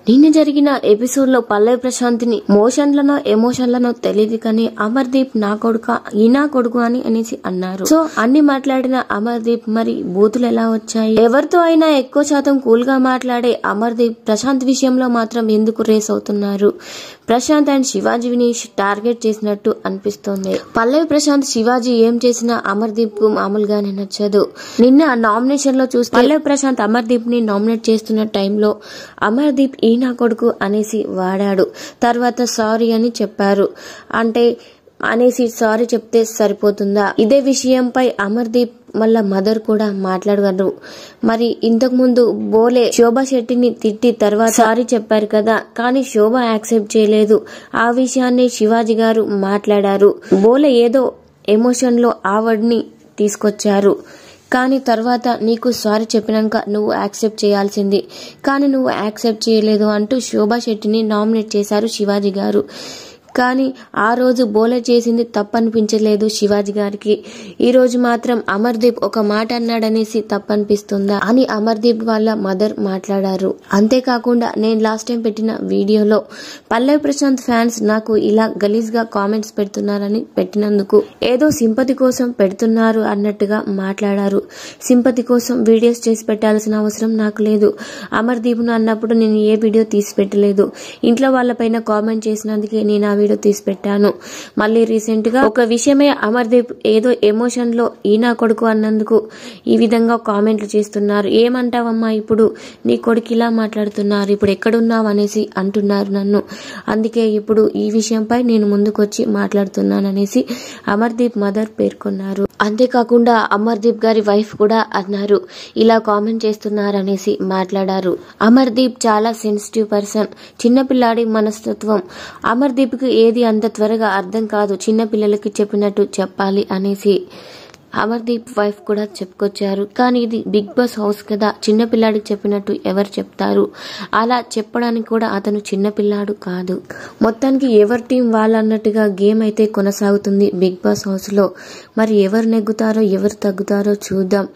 నిన్న జరిగిన ఎపిసోడ్ లో పల్లవి ప్రశాంత్ని ఎమోషన్లనో తెలియదు కానీ అమర్దీప్ నా కొడుక ఈనా కొడుకు అనేసి అన్నారు. సో అన్ని మాట్లాడిన అమర్దీప్ మరి బూతులు ఎలా వచ్చాయి? ఎవరితో అయినా ఎక్కువ శాతం కూల్ గా మాట్లాడే అమర్దీప్ ప్రశాంత్ విషయంలో మాత్రం ఎందుకు రేస్ అవుతున్నారు? ప్రశాంత్ అండ్ శివాజీని టార్గెట్ చేసినట్టు అనిపిస్తోంది. పల్లవి ప్రశాంత్ శివాజీ ఏం చేసినా అమర్దీప్ కు మామూలుగానే నచ్చదు. నిన్న నామినేషన్ లో చూస్తే పల్లవి ప్రశాంత్ అమర్దీప్ ని నామినేట్ చేస్తున్న టైంలో అమర్దీప్ ఈనా కొడుకు అనేసి వాడాడు. తర్వాత సారీ అని చెప్పారు. అనేసి సారీ చెప్తే సరిపోతుందా? ఇదే విషయంపై అమర్దీప్ మళ్ళా మదర్ కూడా మాట్లాడగలరు. మరి ఇంతకు ముందు బోలే శోభా శెట్టిని తిట్టి తర్వాత సారీ చెప్పారు కదా, కానీ శోభ యాక్సెప్ట్ చేయలేదు. ఆ విషయాన్ని శివాజీ గారు మాట్లాడారు. బోలే ఏదో ఎమోషన్ లో ఆవిడ్ని తీసుకొచ్చారు. కానీ తర్వాత నీకు సారీ చెప్పినాక నువ్వు యాక్సెప్ట్ చేయాల్సింది, కానీ నువ్వు యాక్సెప్ట్ చేయలేదు అంటూ శోభా శెట్టిని నామినేట్ చేశారు శివాజీ గారు. కానీ ఆ రోజు బోలే చేసింది తప్పనిపించలేదు శివాజీ గారికి. ఈ రోజు మాత్రం అమర్దీప్ ఒక మాట అన్నాడనేసి తప్పనిపిస్తుందా అని అమర్దీప్ వాళ్ళ మదర్ మాట్లాడారు. అంతేకాకుండా నేను లాస్ట్ టైం పెట్టిన వీడియోలో పల్లవి ప్రశాంత్ ఫ్యాన్స్ నాకు ఇలా గలీజ్ గా కామెంట్స్ పెడుతున్నారని పెట్టినందుకు ఏదో సింపతి కోసం పెడుతున్నారు అన్నట్టుగా మాట్లాడారు. సింపతి కోసం వీడియోస్ చేసి పెట్టాల్సిన అవసరం నాకు లేదు. అమర్దీప్ ను అన్నప్పుడు నేను ఏ వీడియో తీసి పెట్టలేదు. ఇంట్లో వాళ్ళపైన కామెంట్ చేసినందుకే నేను ఆ వీడియో తీసి పెట్టాను. మళ్ళీ రీసెంట్ గా ఒక విషయమే అమర్దీప్ ఏదో ఎమోషన్ లో ఈనా కొడుకు అన్నందుకు ఈ విధంగా కామెంట్లు చేస్తున్నారు. ఏమంటావమ్మా, ఇప్పుడు నీ కొడుకు ఇలా మాట్లాడుతున్నారు, ఇప్పుడు ఎక్కడున్నావు అనేసి అంటున్నారు నన్ను. అందుకే ఇప్పుడు ఈ విషయంపై నేను ముందుకొచ్చి మాట్లాడుతున్నాననేసి అమర్దీప్ మదర్ పేర్కొన్నారు. అంతేకాకుండా అమర్దీప్ గారి వైఫ్ కూడా అన్నారు, ఇలా కామెంట్ చేస్తున్నారనేసి మాట్లాడారు. అమర్దీప్ చాలా సెన్సిటివ్ పర్సన్. చిన్నపిల్లాడి మనస్తత్వం. అమర్దీప్ కి ఏది అంత త్వరగా అర్థం కాదు. చిన్న పిల్లలకి చెప్పినట్టు చెప్పాలి అనేసి అమర్దీప్ వైఫ్ కూడా చెప్పుకొచ్చారు. కానీ ఇది బిగ్ బాస్ హౌస్ కదా, చిన్నపిల్లాడికి చెప్పినట్టు ఎవరు చెప్తారు? అలా చెప్పడానికి కూడా అతను చిన్నపిల్లాడు కాదు. మొత్తానికి ఎవరి టీం వాళ్ళన్నట్టుగా గేమ్ అయితే కొనసాగుతుంది బిగ్ బాస్ హౌస్ లో. మరి ఎవరు నెగ్గుతారో ఎవరు తగ్గుతారో చూద్దాం.